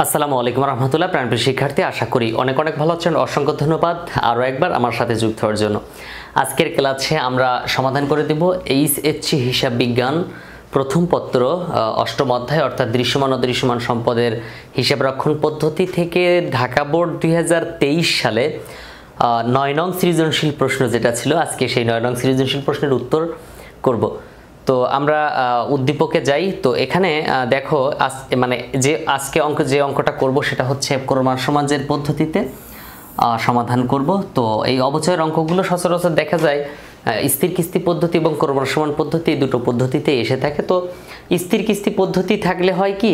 আসসালামু আলাইকুম রহমতুল্লাহ। প্রাণপ্রিয় শিক্ষার্থী, আশা করি অনেক অনেক ভালো আছেন। অসংখ্য ধন্যবাদ আরও একবার আমার সাথে যুক্ত হওয়ার জন্য। আজকের ক্লাসে আমরা সমাধান করে দেব এইচএসসি হিসাব বিজ্ঞান প্রথম পত্র অষ্টম অধ্যায় অর্থাৎ দৃশ্যমান অদৃশ্যমান সম্পদের হিসাব রক্ষণ পদ্ধতি থেকে ঢাকা বোর্ড 2023 সালে 9 নং সৃজনশীল প্রশ্ন যেটা ছিল, আজকে সেই 9 নং সৃজনশীল প্রশ্নের উত্তর করব। তো আমরা উদ্দীপকে যাই। তো এখানে দেখো মানে আজকে যে অঙ্কটা করব সেটা হচ্ছে ক্রমার সমাজের পদ্ধতিতে সমাধান করব। তো এই অবচয়ের অঙ্কগুলো সচরাচর দেখা যায় স্থির কিস্তি পদ্ধতি এবং ক্রমার সমান পদ্ধতি, এই দুটো পদ্ধতিতে এসে থাকে। তো স্থির কিস্তি পদ্ধতি থাকলে হয় কি,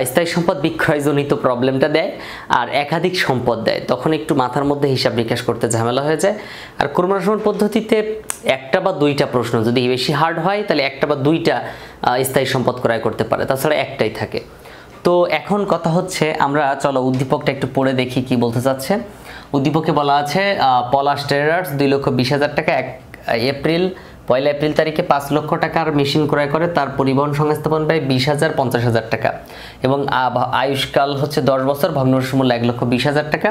স্থায়ী সম্পদ বিক্রয়জনিত প্রবলেমটা দেয় আর একাধিক সম্পদ দেয়, তখন একটু মাথার মধ্যে হিসাব নিকাশ করতে ঝামেলা হয়ে যায়। আর ক্রমার সমান পদ্ধতিতে একটা বা দুইটা প্রশ্ন, যদি বেশি হার্ড হয় তাহলে একটা বা দুইটা স্থায়ী সম্পদ ক্রয় করতে পারে, তাছাড়া একটাই থাকে। তো এখন কথা হচ্ছে, আমরা চলো উদ্দীপকটা একটু পড়ে দেখি কি বলতে চাচ্ছে। উদ্দীপকে বলা আছে পলাশ ট্রেডার্স 2,20,000 টাকা 1 এপ্রিল তারিখে 5 লক্ষ টাকার মেশিন ক্রয় করে, তার পরিবহন সংস্থাপন ব্যয় 20,000 50,000 টাকা এবং আয়ুষ্কাল হচ্ছে 10 বছর, ভগ্নাংশ মূল্য 1,20,000 টাকা।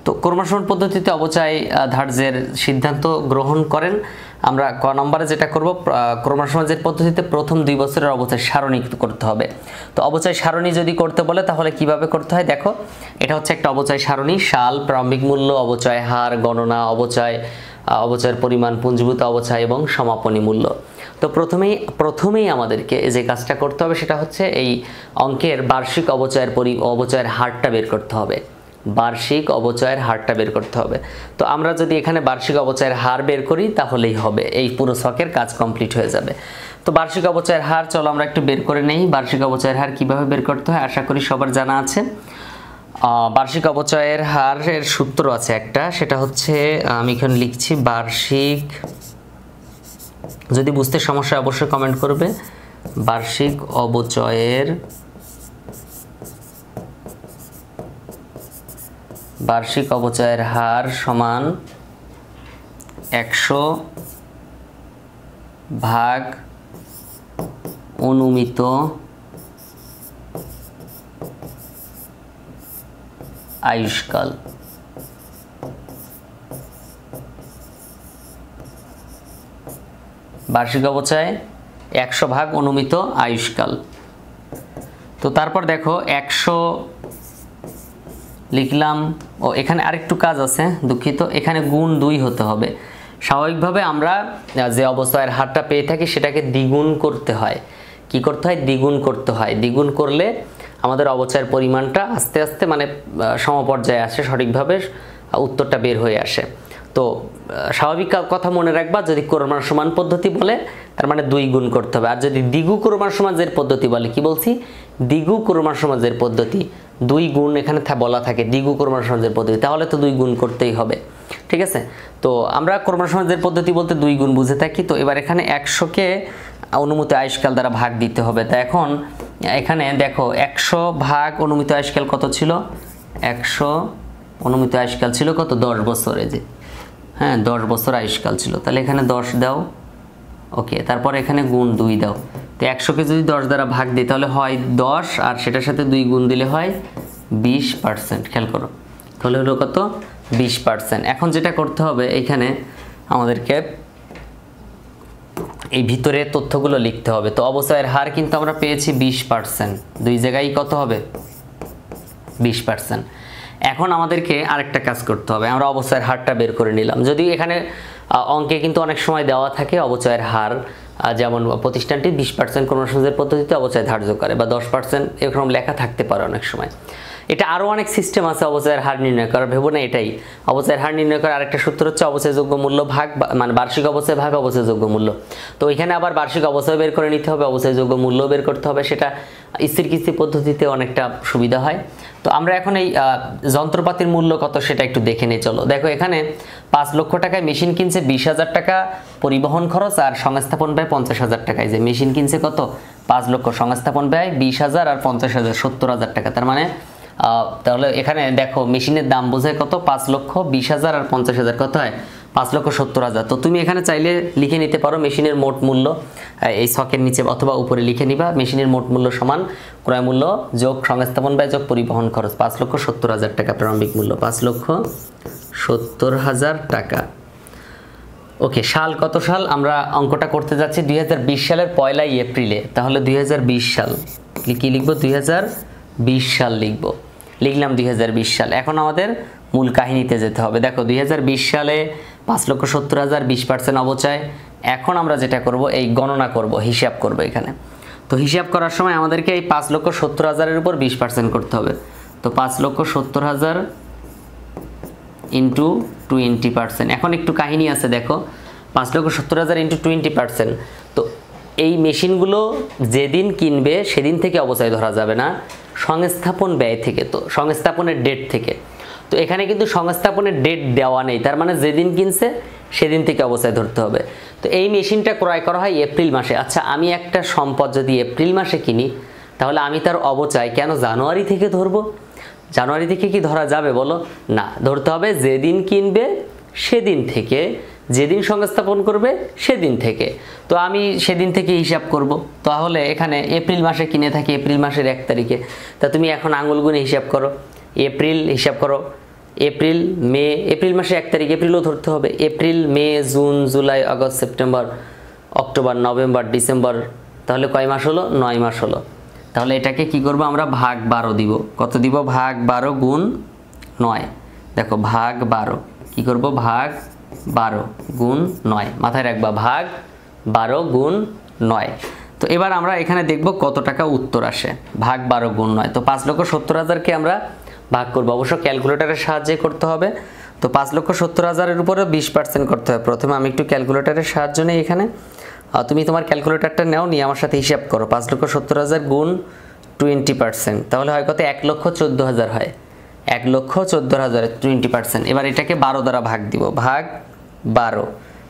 তো ক্রমসমান পদ্ধতিতে অবচয় ধার্যের সিদ্ধান্ত গ্রহণ করেন। আমরা ক নম্বরে যেটা করব, ক্রমসমাজের পদ্ধতিতে প্রথম 2 বছরের অবচয় সারণী করতে হবে। তো অবচয় সারণী যদি করতে বলে তাহলে কিভাবে করতে হয় দেখো, এটা হচ্ছে একটা অবচয় সারণী। সাল, প্রারম্ভিক মূল্য, অবচয় হার, গণনা, অবচয়ের পরিমাণ, পুঞ্জীভূত অবচয় এবং সমাপনী মূল্য। তো প্রথমেই আমাদেরকে যে কাজটা করতে হবে সেটা হচ্ছে এই অঙ্কের বার্ষিক অবচয়ের হারটা বের করতে হবে। বার্ষিক অবচয়ের হারটা বের করতে হবে। তো আমরা যদি এখানে বার্ষিক অবচয়ের হার বের করি তাহলেই হবে, এই পুরো ছকের কাজ কমপ্লিট হয়ে যাবে। তো বার্ষিক অবচয়ের হার চলো আমরা একটু বের করে নেই। বার্ষিক অবচয়ের হার কিভাবে বের করতে হয় আশা করি সবার জানা আছে। বার্ষিক অবচয়ের হারের সূত্র আছে একটা, সেটা হচ্ছে আমি এখানে লিখছি বার্ষিক, যদি বুঝতে সমস্যা অবশ্যই কমেন্ট করবে। বার্ষিক অবচয়ের হার সমান 100 ভাগ অনুমিত আয়ুষ্কাল। বার্ষিক অবচয় 100 ভাগ অনুমিত আয়ুষ্কাল। তো তারপর দেখো 100 লিখলাম। ও এখানে আরেকটু কাজ আছে, দুঃখিত, এখানে গুণ 2 হতে হবে। স্বাভাবিকভাবে আমরা যে অবচয়ের হারটা পেয়ে থাকি সেটাকে দ্বিগুণ করতে হয়। কি করতে হয়? দ্বিগুণ করতে হয়। দ্বিগুণ করলে আমাদের অবচয়ের পরিমাণটা আস্তে আস্তে মানে সমপর্যায়ে আসে, সঠিকভাবে উত্তরটা বের হয়ে আসে। তো স্বাভাবিক কথা মনে রাখবা, যদি ক্রমার সমান পদ্ধতি বলে তার মানে 2 গুণ করতে হবে। আর যদি দ্বিগু ক্রমার সমাজের পদ্ধতি বলে, কি বলছি, দ্বিগু ক্রমার সমাজের পদ্ধতি, 2 গুণ এখানে বলা থাকে দ্বিগু ক্রমার সমাজের পদ্ধতি, তাহলে তো 2 গুণ করতেই হবে। ঠিক আছে? তো আমরা ক্রমার সমাজের পদ্ধতি বলতে 2 গুণ বুঝে থাকি। তো এবার এখানে 100কে অনুমিত আয়ুষ্কাল দ্বারা ভাগ দিতে হবে। তা এখন এখানে দেখো 100 ভাগ অনুমিত আয়ুষ্কাল কত ছিল? 100 অনুমিত আয়ুষ্কাল ছিল কত? 10 বছরে, যে হ্যাঁ 10 বছর আয়ুষ্কাল ছিল। তাহলে এখানে 10 দাও, ওকে, তারপর এখানে গুণ 2 দাও। তো 100কে যদি 10 দ্বারা ভাগ দিই তাহলে হয় 10, আর সেটার সাথে 2 গুণ দিলে হয় 20%। খেয়াল করো, তাহলে হলো কত? 20%। এখন যেটা করতে হবে, এখানে আমাদেরকে এই ভিতরে তথ্যগুলো লিখতে হবে। তো অবচয়ের হার কিন্তু আমরা পেয়েছি 20%, 2 জায়গায় কত হবে? 20%। এখন আমাদেরকে আরেকটা কাজ করতে হবে, আমরা অবচয়ের হারটা বের করে নিলাম। যদি এখানে অঙ্কে কিন্তু অনেক সময় দেওয়া থাকে অবচয়ের হার, যেমন প্রতিষ্ঠানটি 20% ক্রমসমাজের পদ্ধতিতে অবচয় ধার্য করে, বা 10% এরকম লেখা থাকতে পারে অনেক সময়। এটা আরও অনেক সিস্টেম আছে অবচয়ের হার নির্ণয় করার, ভেবো না এটাই। অবচয়ের হার নির্ণয় করার আরেকটা সূত্র হচ্ছে অবচয়যোগ্য মূল্য ভাগ, মানে বার্ষিক অবচয় ভাগ অবচয়যোগ্য মূল্য। তো এখানে আবার বার্ষিক অবচয় বের করে নিতে হবে, অবচয়যোগ্য মূল্য বের করতে হবে। সেটা স্থির কিস্তি পদ্ধতিতে অনেকটা সুবিধা হয়। তো আমরা এখন এই যন্ত্রপাতির মূল্য কত সেটা একটু দেখে নিই। চলো দেখো, এখানে 5 লক্ষ টাকায় মেশিন কিনছে, 20,000 টাকা পরিবহন খরচ আর সংস্থাপন ব্যয় 50,000 টাকায়। যে মেশিন কিনছে কত? 5 লক্ষ, সংস্থাপন ব্যয় 20,000 আর 50,000 70,000 টাকা। তার মানে তাহলে এখানে দেখো মেশিনের দাম বোঝায় কত? 5 লক্ষ, 20,000 আর 50,000 কত হয়? 5,70,000। তো তুমি এখানে চাইলে লিখে নিতে পারো মেশিনের মোট মূল্য, এই ছকের নিচে অথবা উপরে লিখে নিবা মেশিনের মোট মূল্য সমান ক্রয় মূল্য যোগ সংস্থাপন ব্যয় যোগ পরিবহন খরচ, 5,70,000 টাকা প্রারম্ভিক মূল্য, 5,70,000 টাকা। ওকে, সাল কত সাল আমরা অঙ্কটা করতে যাচ্ছি 2020 সালের 1 এপ্রিলে। তাহলে 2020 সাল কি লিখবো, 2020 সাল লিখবো, লিখলাম 2020 সাল। এখন আমাদের মূল কাহিনীতে যেতে হবে। দেখো 2020 সালে 5,70,000, 20% অবচয়। এখন আমরা যেটা করব এই গণনা করব, হিসাব করব এখানে। তো হিসাব করার সময় আমাদেরকে এই 5,70,000-এর উপর 20% করতে হবে। তো 5,70,000 ইন্টু 20%। এখন একটু কাহিনী আছে, দেখো 5,70,000 ইন্টু 20%। তো এই মেশিনগুলো যেদিন কিনবে সেদিন থেকে অবচয় ধরা যাবে না, সংস্থাপন ব্যয় থেকে, তো সংস্থাপনের ডেট থেকে। তো এখানে কিন্তু সংস্থাপনের ডেট দেওয়া নেই, তার মানে যেদিন কিনছে সেদিন থেকে অবচয় ধরতে হবে। তো এই মেশিনটা ক্রয় করা হয় এপ্রিল মাসে। আচ্ছা, আমি একটা সম্পদ যদি এপ্রিল মাসে কিনি তাহলে আমি তার অবচয় কেন জানুয়ারি থেকে ধরবো? জানুয়ারি থেকে কি ধরা যাবে বলো? না, ধরতে হবে যেদিন কিনবে সেদিন থেকে, যেদিন সংস্থাপন করবে সেদিন থেকে। তো আমি সেদিন থেকে হিসাব করব। তাহলে এখানে এপ্রিল মাসে কিনে থাকি এপ্রিল মাসের 1 তারিখে। তা তুমি এখন আঙুল গুনে হিসাব করো, এপ্রিল হিসাব করো, এপ্রিল মে, এপ্রিল মাসে 1 তারিখ এপ্রিলও ধরতে হবে, April May June July August September October November December, তাহলে কয় মাস হলো? 9 মাস হলো। তাহলে এটাকে কি করব আমরা, ভাগ 12 দিব। কত দিব? ভাগ 12 গুণ 9। দেখো ভাগ 12 কি করব, ভাগ 12 গুণ 9, মাথায় রাখবা ভাগ 12 গুণ 9। তো এবার আমরা এখানে দেখব কত টাকা উত্তর আসে, ভাগ 12 গুণ 9। তো 5,70,000-কে আমরা ভাগ করব, অবশ্য ক্যালকুলেটরের সাহায্যে করতে হবে। তো 5,70,000-এর উপরে 20% করতে হবে। প্রথমে আমি একটু ক্যালকুলেটরের সাহায্য নেই এখানে, তুমি তোমার ক্যালকুলেটরটা নাও, নিয়ে আমার সাথে হিসাব করো। 5,70,000 গুণ 20%, তাহলে হয় কত? 1,14,000 হয়। 1,14,000 20%। এবার এটাকে 12 দ্বারা ভাগ দিব, ভাগ 12,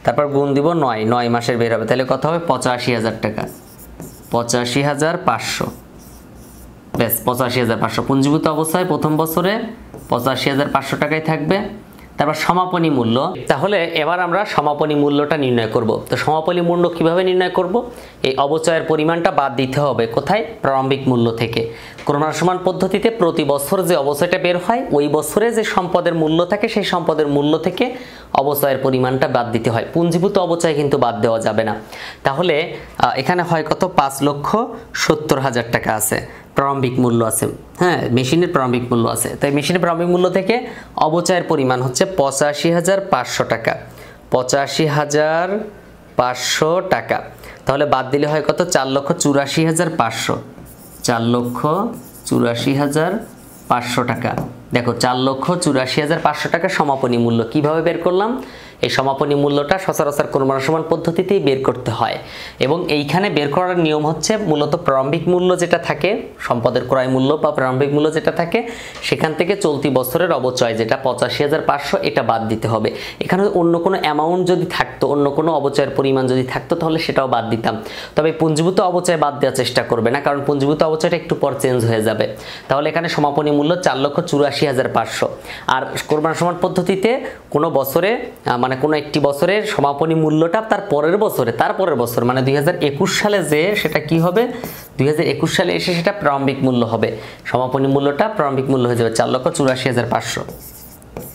তারপর গুণ দিব 9, 9 মাসের বের হবে। তাহলে কত হবে? 85,000 টাকা, 85,500। ব্যাস, 85,500 পুঞ্জীভূত অবস্থায় প্রথম বছরে 85,500 টাকায় থাকবে। তারপর সমাপনী মূল্য। তাহলে এবার আমরা সমাপনী মূল্যটা নির্ণয় করব। তো সমাপনী মূল্য কিভাবে নির্ণয় করব? এই অবচয়ের পরিমাণটা বাদ দিতে হবে কোথায়? প্রারম্ভিক মূল্য থেকে। ক্রমশ সমান পদ্ধতিতে প্রতি বছর যে অবচয়টা বের হয় ওই বছরে যে সম্পদের মূল্য থাকে সেই সম্পদের মূল্য থেকে অবচয়ের পরিমাণটা বাদ দিতে হয়, পুঞ্জীভূত অবচয় কিন্তু বাদ দেওয়া যাবে না। তাহলে এখানে হয় কত? 5,70,000 টাকা আছে, প্রারম্ভিক মূল্য আছে, হ্যাঁ মেশিনের প্রারম্ভিক মূল্য আছে। তাই মেশিনের প্রারম্ভিক মূল্য থেকে অবচয়ের পরিমাণ হচ্ছে 85,500 টাকা, 85,500 টাকা। তাহলে বাদ দিলে হয় কত? 4,84,500, 4,84,500 টাকা। দেখো 4,84,500 টাকা সমাপনী মূল্য। কিভাবে বের করলাম? এই সমাপনী মূল্যটা সচরাচর ক্রমশ সমান পদ্ধতিতেই বের করতে হয়, এবং এইখানে বের করার নিয়ম হচ্ছে মূলত প্রারম্ভিক মূল্য যেটা থাকে, সম্পদের ক্রয় মূল্য বা প্রারম্ভিক মূল্য যেটা থাকে, সেখান থেকে চলতি বছরের অবচয় যেটা 85,500 এটা বাদ দিতে হবে। এখানে অন্য কোনো অ্যামাউন্ট যদি থাকতো, অন্য কোনো অবচয়ের পরিমাণ যদি থাকতো তাহলে সেটাও বাদ দিতাম। তবে পুঞ্জীভূত অবচয় বাদ দেওয়ার চেষ্টা করবে না, কারণ পুঞ্জীভূত অবচয়টা একটু পর চেঞ্জ হয়ে যাবে। তাহলে এখানে সমাপনী মূল্য 4,84,500। আর ক্রমশ সমান পদ্ধতিতে কোনো বছরে মানে কোনো একটি বছরের সমাপনী মূল্যটা তার পরের বছর মানে 2021 সালে যে সেটা কি হবে? 2021 সালে এসে সেটা প্রারম্ভিক মূল্য হবে, সমাপনী মূল্যটা প্রারম্ভিক মূল্য হয়ে যাবে 4,84,500,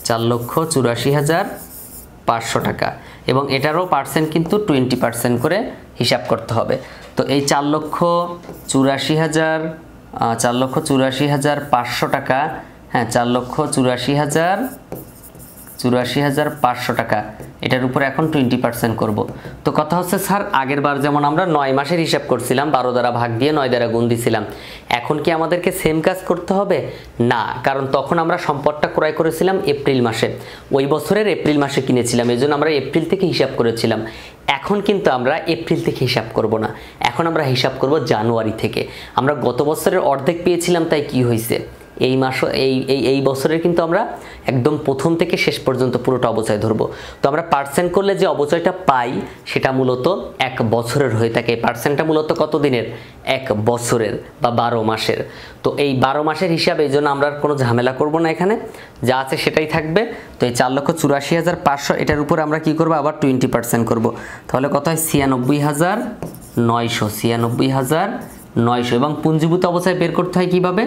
4,84,500 টাকা। এবং এটারও পার্সেন্ট কিন্তু 20% করে হিসাব করতে হবে। তো এই 4,84,500 টাকা, হ্যাঁ 4,84,500 টাকা, এটার উপরে এখন 20% করব। তো কথা হচ্ছে স্যার আগের বার যেমন আমরা 9 মাসের হিসাব করছিলাম, 12 দ্বারা ভাগ দিয়ে 9 দ্বারা গুণ দিছিলাম, এখন কি আমাদেরকে সেম কাজ করতে হবে? না, কারণ তখন আমরা সম্পদটা ক্রয় করেছিলাম এপ্রিল মাসে, ওই বছরের এপ্রিল মাসে কিনেছিলাম, এই জন্য আমরা এপ্রিল থেকে হিসাব করেছিলাম। এখন কিন্তু আমরা এপ্রিল থেকে হিসাব করব না, এখন আমরা হিসাব করব জানুয়ারি থেকে। আমরা গত বছরের অর্ধেক পেয়েছিলাম, তাই কি হয়েছে? এই মাস এই বছরের কিন্তু আমরা একদম প্রথম থেকে শেষ পর্যন্ত পুরোটা অবচয় ধরবো। তো আমরা পার্সেন্ট করলে যে অবচয়টা পাই সেটা মূলত 1 বছরের হয়ে থাকে। পার্সেন্টটা মূলত কত দিনের? 1 বছরের বা 12 মাসের। তো এই 12 মাসের হিসাবে এই জন্য আমরা কোনো ঝামেলা করব না, এখানে যা আছে সেটাই থাকবে। তো এই 4,84,500 এটার উপরে আমরা কি করব? আবার 20% করব। তাহলে কত হয়? 96,900 এবং পুঞ্জীভূত অবস্থায় বের করতে হয় কিভাবে?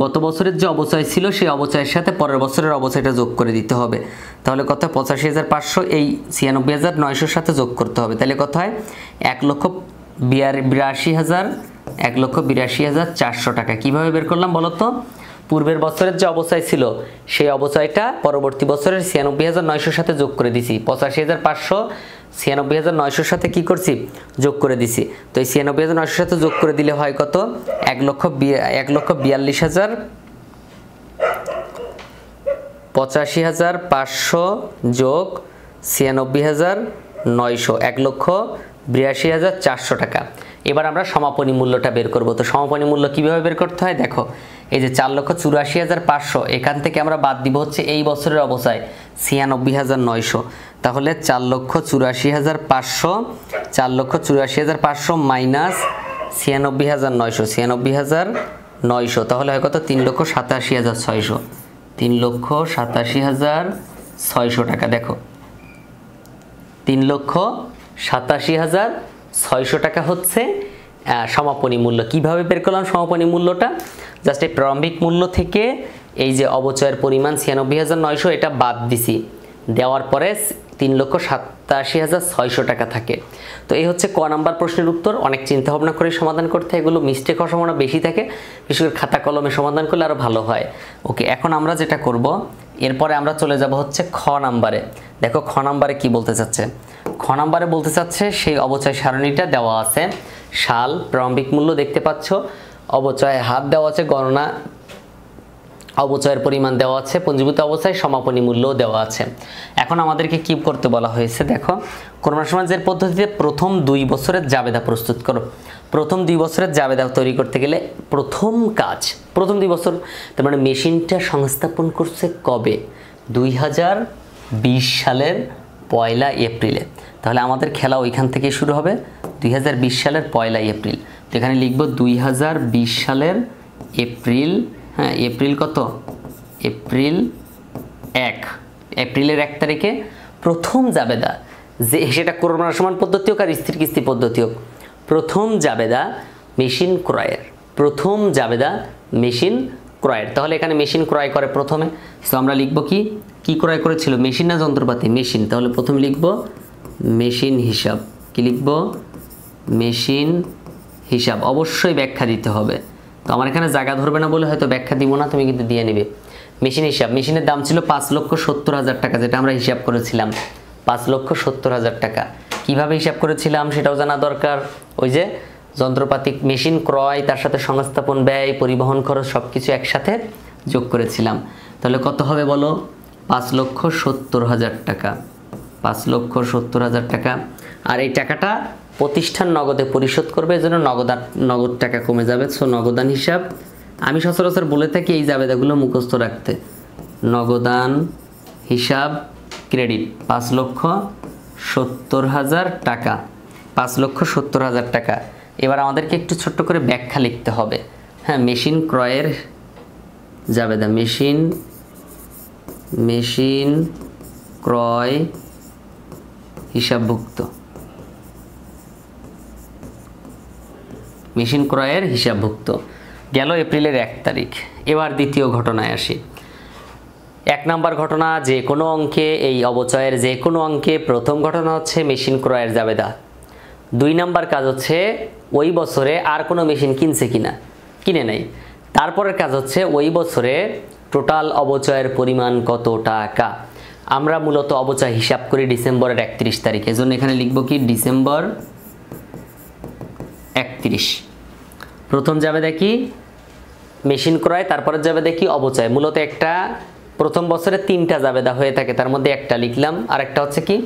গত বছরের যে অবচয় ছিল সেই অবচয়ের সাথে পরের বছরের অবচয়টা যোগ করে দিতে হবে। তাহলে কত হয়? 85,500 এই 96,900 সাথে যোগ করতে হবে। তাহলে কত হয়? 1,82,400 টাকা। কিভাবে বের করলাম বলো তো? পূর্বের বছরের যে অবচয় ছিল সেই অবচয়টা পরবর্তী বছরের 96,900 সাথে যোগ করে দিছি। 85,500 96,900 সাথে কি করছি? যোগ করে দিছি। তো এই 96,900 সাথে যোগ করে দিলে হয় কত? 1,42,000 85,500 যোগ 96,900 1,82,400 টাকা। এবার আমরা সমাপনী মূল্যটা বের করব। তো সমাপনী মূল্য কিভাবে বের করতে হয় দেখো, এই যে 4,84,500 এখান থেকে আমরা বাদ দিব হচ্ছে এই বছরের অবচয় 96,900। তাহলে 4,84,500 4,84,500 মাইনাস 96,900 তাহলে হয় কত? 3,87,600 3,87,600 টাকা। দেখো 3,87,600 টাকা হচ্ছে সমাপনী মূল্য। কিভাবে বের করলাম সমাপনী মূল্যটা? জাস্ট এই প্রারম্ভিক মূল্য থেকে এই যে অবচয়ের পরিমাণ 96,900 এটা বাদ দিছি, দেওয়ার পরে 3,87,600 টাকা থাকে। তো এই হচ্ছে ক নাম্বার প্রশ্নের উত্তর। অনেক চিন্তা ভাবনা করে সমাধান করতে হয়, এগুলো মিস্টেক হওয়ার সম্ভাবনা বেশি থাকে, বিশেষ করে খাতা কলমে সমাধান করলে আরও ভালো হয়। ওকে, এখন আমরা যেটা করব এরপরে আমরা চলে যাব হচ্ছে খ নাম্বারে। দেখো খ নাম্বারে কি বলতে চাচ্ছে? খ নাম্বারে বলতে চাচ্ছে সেই অবচয় সারণীটা দেওয়া আছে, সাল, প্রারম্ভিক মূল্য দেখতে পাচ্ছ, অবচয় হার দেওয়া আছে, গণনা অবচয়ের পরিমাণ দেওয়া আছে, পুঞ্জীভূত অবস্থায় সমাপনী মূল্যও দেওয়া আছে। এখন আমাদেরকে কি করতে বলা হয়েছে দেখো, করোনা সমাজের পদ্ধতিতে প্রথম 2 বছরের জাবেদা প্রস্তুত করো। প্রথম 2 বছরের জাবেদা তৈরি করতে গেলে প্রথম কাজ, প্রথম 2 বছর তার মানে মেশিনটা সংস্থাপন করছে কবে? 2020 সালের 1 এপ্রিলে। তাহলে আমাদের খেলা ওইখান থেকে শুরু হবে 2020 সালের 1 এপ্রিল। তো এখানে লিখব 2020 সালের এপ্রিল। হ্যাঁ, এপ্রিল কত? এপ্রিল 1, এপ্রিলের 1 তারিখে প্রথম জাবেদা, যে সেটা করোনা সমান পদ্ধতি হোক আর স্থির কিস্তি পদ্ধতি হোক, প্রথম জাবেদা মেশিন ক্রয়ের, প্রথম জাবেদা মেশিন ক্রয়ের। তাহলে এখানে মেশিন ক্রয় করে প্রথমে, তো আমরা লিখব কি ক্রয় করেছিল? মেশিন না যন্ত্রপাতি? মেশিন। তাহলে প্রথম লিখব মেশিন হিসাব। কি লিখব? মেশিন হিসাব। অবশ্যই ব্যাখ্যা দিতে হবে। তো আমার এখানে জায়গা ধরবে না বলে হয়তো ব্যাখ্যা দিব না, তুমি কিন্তু দিয়ে নেবে। মেশিন হিসাব, মেশিনের দাম ছিল 5,70,000 টাকা, যেটা আমরা হিসাব করেছিলাম 5,70,000 টাকা। কিভাবে হিসাব করেছিলাম সেটাও জানা দরকার। ওই যে যন্ত্রপাতি মেশিন ক্রয়, তার সাথে সংস্থাপন ব্যয়, পরিবহন খরচ সব কিছু একসাথে যোগ করেছিলাম। তাহলে কত হবে বলো? 5,70,000 টাকা। 5,70,000 টাকা। আর এই টাকাটা প্রতিষ্ঠান নগদে পরিশোধ করবে, এজন্য নগদ টাকা কমে যাবে। সো নগদান হিসাব, আমি সচরাচর বলে থাকি এই জাবেদাগুলো মুখস্থ রাখতে। নগদান হিসাব ক্রেডিট 5,70,000 টাকা। 5,70,000 টাকা। এবার আমাদেরকে একটু ছোট্ট করে ব্যাখ্যা লিখতে হবে। হ্যাঁ, মেশিন ক্রয়ের জাবেদা, মেশিন ক্রয় হিসাবভুক্ত, মেশিন ক্রয়ের হিসাবভুক্ত গেল এপ্রিলের 1 তারিখ। এবার দ্বিতীয় ঘটনায় আসি। 1 নাম্বার ঘটনা, যে কোনো অঙ্কে, এই অবচয়ের যে কোনো অঙ্কে প্রথম ঘটনা হচ্ছে মেশিন ক্রয়ের জাবেদা। 2 নাম্বার কাজ হচ্ছে ওই বছরে আর কোনো মেশিন কিনছে কিনা, কিনে নাই। তারপরের কাজ হচ্ছে ওই বছরে টোটাল অবচয়ের পরিমাণ কত টাকা। আমরা মূলত অবচয় হিসাব করি ডিসেম্বরের 31 তারিখে, এজন্য এখানে লিখব কি? ডিসেম্বর 31। প্রথম জাবেদা কি? মেশিন ক্রয়। তারপরে জাবেদা কি? অবচয়। মূলত একটা প্রথম বছরে 3টা জাবেদা হয়ে থাকে, তার মধ্যে একটা লিখলাম। আর একটা হচ্ছে কি?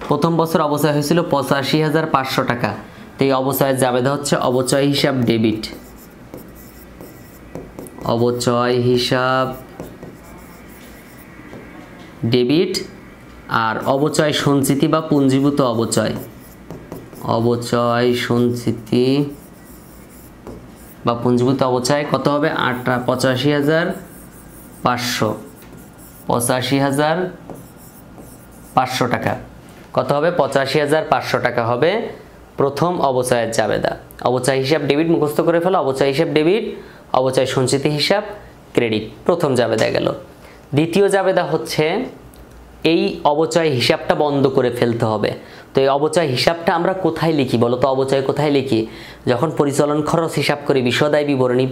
প্রথম বছর অবচয় হয়েছিল 85,500 টাকা। তো এই অবচয়ের জাবেদা হচ্ছে অবচয় হিসাব ডেবিট। অবচয় হিসাব ডেবিট আর অবচয় সঞ্চিতি বা পুঞ্জীভূত অবচয়, অবচয় সঞ্চিতি বা পুঞ্জীভূত অবচয় কত হবে? 85,500, 85,500 টাকা। কত হবে? 85,500 টাকা হবে প্রথম অবচয়ের জাবেদা। অবচয় হিসাব ডেবিট মুখস্থ করে ফেলো, অবচয় হিসাব ডেবিট, অবচয় সঞ্চিতি হিসাব ক্রেডিট, প্রথম জাবেদা গেল। দ্বিতীয় জাবেদা হচ্ছে এই অবচয় হিসাবটা বন্ধ করে ফেলতে হবে। তো এই অবচয় হিসাবটা আমরা কোথায় লিখি বলো তো? অবচয় কোথায় লিখি? যখন পরিচালন খরচ হিসাব করি, বিশদায় বিবরণী,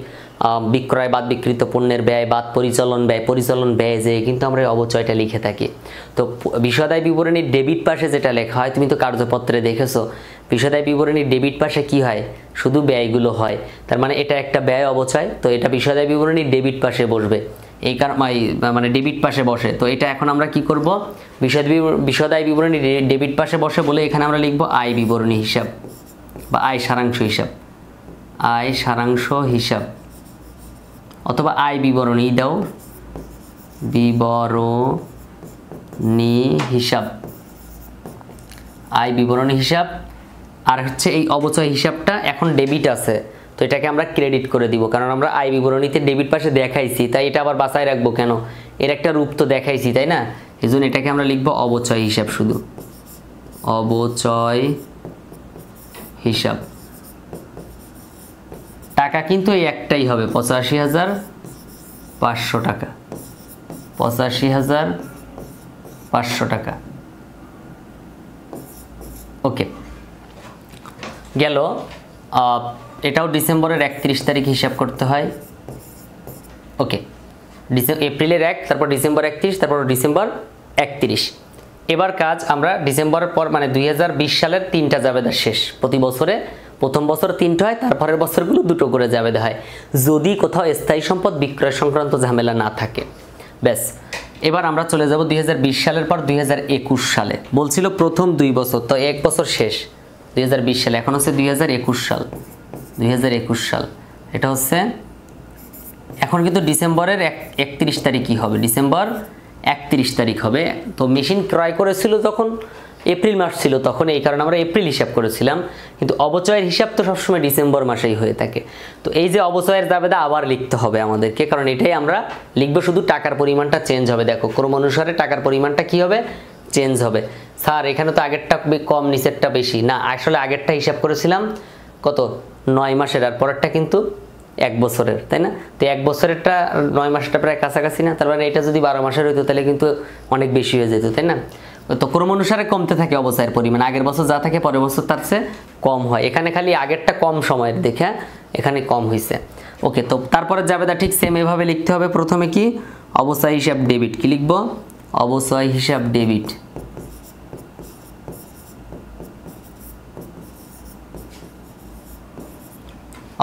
বিক্রয় বাদ বিক্রিত পণ্যের ব্যয় বাদ পরিচালন ব্যয়, পরিচালন ব্যয় যে কিন্তু আমরা এই অবচয়টা লিখে থাকি। তো বিশদায় বিবরণীর ডেবিট পাশে যেটা লেখা হয়, তুমি তো কার্যপত্রে দেখেছো, বিশদায় বিবরণীর ডেবিট পাশে কি হয়? শুধু ব্যয়গুলো হয়। তার মানে এটা একটা ব্যয় অবচয়, তো এটা বিশদায় বিবরণীর ডেবিট পাশে বসবে, এই কারণ মানে ডেবিট পাশে বসে। তো এটা এখন আমরা কি করব? বিশদায় বিবরণী ডেবিট পাশে বসে বলে এখানে আমরা লিখব আয় বিবরণী হিসাব বা আয় সারাংশ হিসাব, আয় সারাংশ হিসাব অথবা আয় বিবরণী দাও, বিবরণী হিসাব, আয় বিবরণী হিসাব। আর হচ্ছে এই অবচয় হিসাবটা এখন ডেবিট আছে, তো এটাকে আমরা ক্রেডিট করে দিব, কারণ আমরা আয় বিবরণীতে ডেবিট পাশে দেখাইছি, তাই এটা আবার বাঁচায় রাখবো কেন? এর একটা রূপ তো দেখাইছি, তাই না? এই জন্য এটাকে আমরা লিখবো অবচয় হিসাব, শুধু অবচয় হিসাব। টাকা কিন্তু এই একটাই হবে, 85,500 টাকা, 85,500 টাকা। ওকে, গেল। এটাও ডিসেম্বরের 31 তারিখ হিসাব করতে হয়। ওকে, এপ্রিলের 1, তারপর ডিসেম্বর 31, তারপর ডিসেম্বর 31। এবার কাজ আমরা ডিসেম্বরের পর মানে 2020 সালের 3টা জাবেদা শেষ। প্রতি বছরে প্রথম বছর 3টা হয়, তারপরের বছরগুলো 2টো করে জাবেদা হয়, যদি কোথাও স্থায়ী সম্পদ বিক্রয় সংক্রান্ত ঝামেলা না থাকে। ব্যাস, এবার আমরা চলে যাব 2020 সালের পর 2021 সালে। বলছিল প্রথম 2 বছর, তো 1 বছর শেষ 2020 সালে, এখন হচ্ছে 2021 সাল। 2021 সাল এটা হচ্ছে এখন কিন্তু ডিসেম্বরের 31 তারিখই হবে, ডিসেম্বর 31 তারিখ হবে। তো মেশিন ক্রয় করেছিল যখন এপ্রিল মাস ছিল, তখন এই কারণে আমরা এপ্রিল হিসাব করেছিলাম, কিন্তু অবচয়ের হিসাব তো সবসময় ডিসেম্বর মাসেই হয়ে থাকে। তো এই যে অবচয়ের জাবেদা আবার লিখতে হবে আমাদেরকে, কারণ এটাই আমরা লিখবো, শুধু টাকার পরিমাণটা চেঞ্জ হবে। দেখো ক্রম অনুসারে টাকার পরিমাণটা কি হবে? চেঞ্জ হবে। স্যার এখানে তো আগেরটা কম নিচেরটা বেশি, না আসলে আগেরটা হিসাব করেছিলাম কত 9 মাসের, আর পরেরটা কিন্তু 1 বছরের, তাই না? তো 1 বছরেরটা 9 মাসটা প্রায় কাছাকাছি না, তার মানে এটা যদি 12 মাসের হইতো তাহলে কিন্তু অনেক বেশি হয়ে যেত, তাই না? তো ক্রম অনুসারে কমতে থাকে অবচয়ের পরিমাণ, আগের বছর যা থাকে পরের বছর তার চেয়ে কম হয়। এখানে খালি আগেরটা কম সময়ের দেখে এখানে কম হয়েছে। ওকে, তো তারপরে জাবেদা ঠিক সেম এভাবে লিখতে হবে। প্রথমে কি? অবচয় হিসাব ডেবিট। কি লিখবো? অবচয় হিসাব ডেবিট।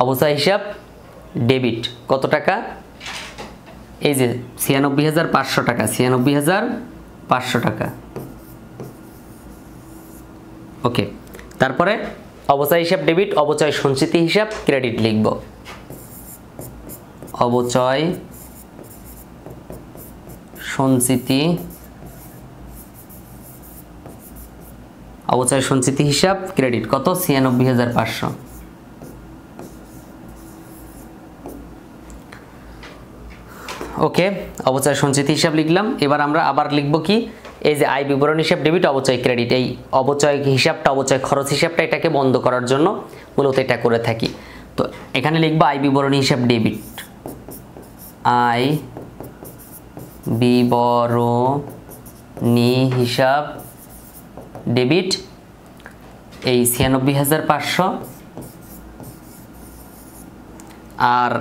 অবচয় হিসাব ডেবিট কত টাকা? এই যে 96,500 টাকা, 96,500 টাকা। ওকে, তারপরে অবচয় হিসাব ডেবিট, অবচয় সঞ্চিতি হিসাব ক্রেডিট লিখব। অবচয় সঞ্চিতি, অবচয় সঞ্চিতি হিসাব ক্রেডিট কত? 96,500। ওকে, অবচয় সঞ্চিতি হিসাব লিখলাম। এবার আমরা আবার লিখব কি? এই যে আয় বিবরণ হিসাব ডেবিট, অবচয় ক্রেডিট, এই অবচয় হিসাবটা, অবচয় খরচ হিসাবটা এটাকে বন্ধ করার জন্য মূলত এটা করে থাকি। তো এখানে লিখব আয় বিবরণী হিসাব ডেবিট, আয় বিবরণী হিসাব ডেবিট এই 96,500, আর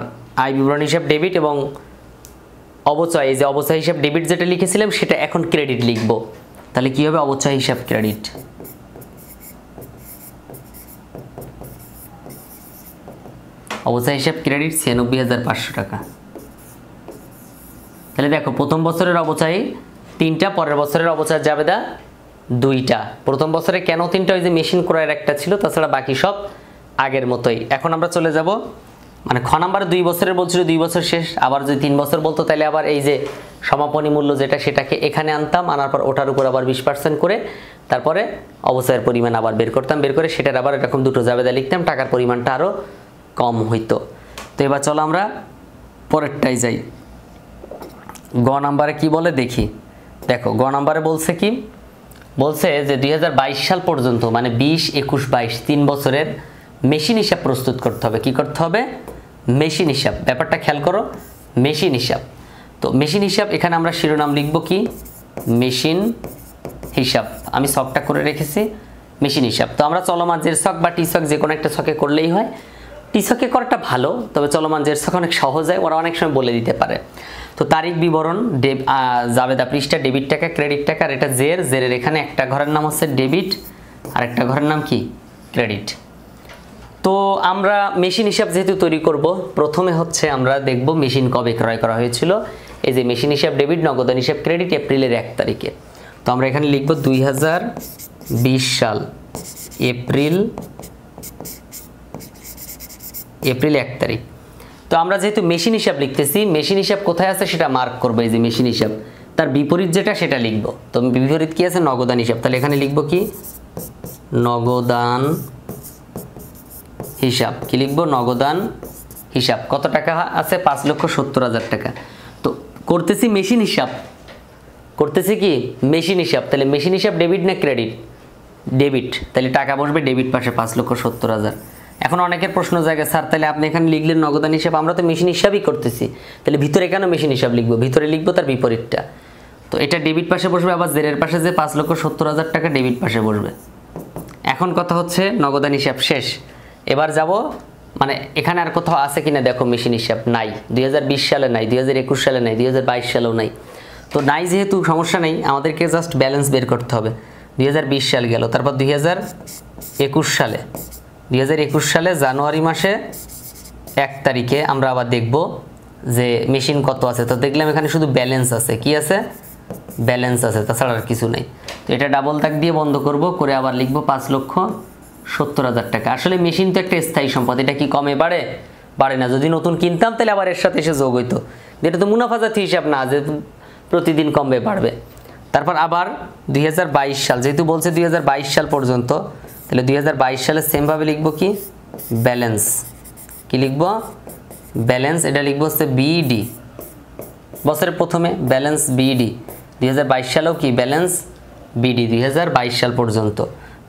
আয় বিবরণী হিসাব ডেবিট এবং অবচয়, এই যে অবচয় হিসাব ডেবিট যেটা লিখেছিলাম সেটা এখন ক্রেডিট লিখব। তাহলে কি হবে? অবচয় হিসাব ক্রেডিট। অবচয় হিসাব ক্রেডিট 96,500 টাকা। তাহলে দেখো প্রথম বছরের অবচয় 3টা, পরের বছরের অবচয় জাবেদা 2টা। প্রথম বছরে কেন 3টা? ওই যে মেশিন ক্রয়ের একটা ছিল, তাছাড়া বাকি সব আগের মতোই। এখন আমরা চলে যাব মানে খ নাম্বারে 2 বছরের বলছিল 2 বছর শেষ, আবার যদি 3 বছর বলতো তাহলে আবার এই যে সমাপনী মূল্য যেটা সেটাকে এখানে আনতাম, আনার পর ওটার উপর আবার 20% করে তারপরে অবচয়ের পরিমাণ আবার বের করতাম, বের করে সেটার আবার এরকম দুটো জাবেদা লিখতাম, টাকার পরিমাণটা আরও কম হইতো। তো এবার চলো আমরা পরেরটাই যাই। গ নাম্বারে কি বলে দেখি। দেখো গ নাম্বারে বলছে কি, বলছে যে 2022 সাল পর্যন্ত মানে 20, 21, 22 3 বছরের মেশিন হিসাব প্রস্তুত করতে হবে। কি করতে হবে? মেশিন হিসাব। ব্যাপারটা খেয়াল করো, মেশিন হিসাব। তো মেশিন হিসাব এখানে আমরা শিরোনাম লিখব কি? মেশিন হিসাব। আমি ছকটা করে রেখেছি মেশিন হিসাব। তো আমরা চলমান জের ছক বা টি ছক যে কোনো একটা ছকে করলেই হয়। টি ছকে করাটা ভালো, তবে চলমান জের ছক অনেক সহজ হয়, ওরা অনেক সময় বলে দিতে পারে। তো তারিখ বিবরণ, জাবেদা পৃষ্ঠা, ডেবিট টাকা, ক্রেডিট টাকা, আর এটা জেরের এখানে একটা ঘরের নাম হচ্ছে ডেবিট আর একটা ঘরের নাম কি? ক্রেডিট। তো আমরা মেশিন হিসাব যেহেতু তৈরি করব, প্রথমে হচ্ছে আমরা দেখব মেশিন কবে ক্রয় করা হয়েছিল। এই যে মেশিন হিসাব ডেবিট, নগদান হিসাব ক্রেডিট, এপ্রিলের 1 তারিখে। তো আমরা এখানে লিখব 2020 সাল এপ্রিল 1 তারিখ। তো আমরা যেহেতু মেশিন হিসাব লিখতেছি, মেশিন হিসাব কোথায় আছে সেটা মার্ক করবো। এই যে মেশিন হিসাব, তার বিপরীত যেটা সেটা লিখব। তো বিপরীত কি আছে? নগদান হিসাব। তাহলে এখানে লিখব কি? নগদান হিসাব। কি লিখব? নগদান হিসাব। কত টাকা আছে? 5,70,000 টাকা। তো করতেছি মেশিন হিসাব, করতেছি কি? মেশিন হিসাব। তাহলে মেশিন হিসাব ডেবিট না ক্রেডিট? ডেবিট। তাহলে টাকা বসবে ডেবিট পাশে 5,70,000। এখন অনেকের প্রশ্ন জায়গা, স্যার তাহলে আপনি এখানে লিখলেন নগদান হিসাব, আমরা তো মেশিন হিসাবই করতেছি, তাহলে ভিতরে কেন মেশিন হিসাব লিখবো? ভিতরে লিখবো তার বিপরীতটা। তো এটা ডেবিট পাশে বসবে, আবার জেরের পাশে যে 5,70,000 টাকা ডেবিট পাশে বসবে। এখন কথা হচ্ছে নগদান হিসাব শেষ। এবার যাব, মানে এখানে আর কোথাও আছে কিনা দেখো মেশিন হিসাব। নাই, 2020 সালে নাই, 2021 সালে নাই, 2022 সালেও নাই। তো নাই যেহেতু সমস্যা নেই, আমাদেরকে জাস্ট ব্যালেন্স বের করতে হবে। 2020 সাল গেল, তারপর 2021 সালে, 2021 সালে জানুয়ারি মাসে 1 তারিখে আমরা আবার দেখব যে মেশিন কত আছে। তো দেখলাম এখানে শুধু ব্যালেন্স আছে। কি আছে? ব্যালেন্স আছে, তাছাড়া আর কিছু নেই। তো এটা ডাবল দাগ দিয়ে বন্ধ করব, করে আবার লিখব 5,70,000 টাকা। আসলে মেশিন তো একটা স্থায়ী সম্পদ, এটা কি কমে বাড়ে? বাড়ে না। যদি নতুন কিনতাম তাহলে আবার এর সাথে এসে যোগ হইতো। এটা তো মুনাফাজাতি হিসাব না যে প্রতিদিন কমবে বাড়বে। তারপর আবার 2022 সাল, যেহেতু বলছে 2022 সাল পর্যন্ত, তাহলে 2022 সালে সেমভাবে লিখব কি? ব্যালেন্স। কি লিখব? ব্যালেন্স। এটা লিখব হচ্ছে বিডি, বছরের প্রথমে ব্যালেন্স বিডি। 2022 সালেও কি? ব্যালেন্স বিডি 2022 সাল পর্যন্ত।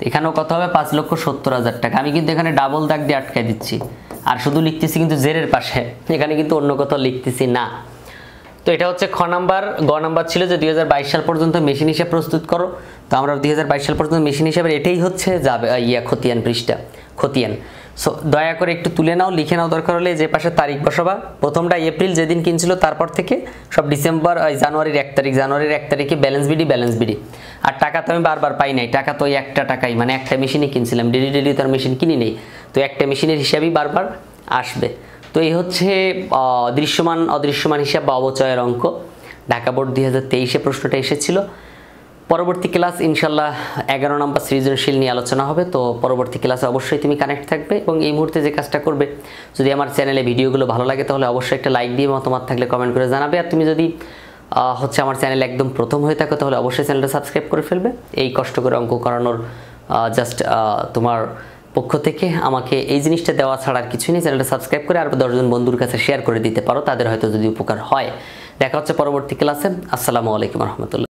এখানেও কত হবে? 5,70,000 টাকা। আমি কিন্তু এখানে ডাবল দাগ দিয়ে আটকাই দিচ্ছি, আর শুধু লিখতেছি কিন্তু জেরের পাশে, এখানে কিন্তু অন্য কোথাও লিখতেছি না। তো এটা হচ্ছে খ নাম্বার। গ নাম্বার ছিল যে 2022 সাল পর্যন্ত মেশিন হিসাব প্রস্তুত করো। তো আমরা 2022 সাল পর্যন্ত মেশিন হিসাবের এটাই হচ্ছে যাবে খতিয়ান পৃষ্ঠা, খতিয়ান। সো দয়া করে একটু তুলে নাও, লিখে নাও, দরকার হলে যে পাশে তারিখ বসাবা। প্রথমটা এপ্রিল যেদিন কিনছিল, তারপর থেকে সব ডিসেম্বর, জানুয়ারির 1 তারিখ, জানুয়ারির 1 তারিখে ব্যালেন্স বিডি, ব্যালেন্স বিডি। আর টাকা তো আমি বারবার পাই নাই, টাকা তো ওই একটা টাকাই, মানে একটা মেশিনই কিনছিলাম, ডেলি তার মেশিন কিনি নেই। তো একটা মেশিনের হিসাবই বারবার আসবে। তো এই হচ্ছে দৃশ্যমান অদৃশ্যমান হিসাব বা অবচয়ের অঙ্ক। ঢাকা বোর্ড 2023-এ প্রশ্নটা এসেছিল। পরবর্তী ক্লাস ইনশাল্লাহ 11 নম্বর সৃজনশীল নিয়ে আলোচনা হবে। তো পরবর্তী ক্লাসে অবশ্যই তুমি কানেক্ট থাকবে, এবং এই মুহূর্তে যে কাজটা করবে, যদি আমার চ্যানেলে ভিডিওগুলো ভালো লাগে তাহলে অবশ্যই একটা লাইক দিয়ে, মতামত থাকলে কমেন্ট করে জানাবে। আর তুমি যদি হচ্ছে আমার চ্যানেল একদম প্রথম হয়ে থাকো তাহলে অবশ্যই চ্যানেলটা সাবস্ক্রাইব করে ফেলবে। এই কষ্ট করে অঙ্ক করানোর জাস্ট তোমার পক্ষ থেকে আমাকে এই জিনিসটা দেওয়া ছাড়া আর কিছুই নেই। চ্যানেলটা সাবস্ক্রাইব করে আর 10 জন বন্ধুর কাছে শেয়ার করে দিতে পারো, তাদের হয়তো যদি উপকার হয়। দেখা হচ্ছে পরবর্তী ক্লাসে। আসসালামু আলাইকুম রহমতুল্লাহ।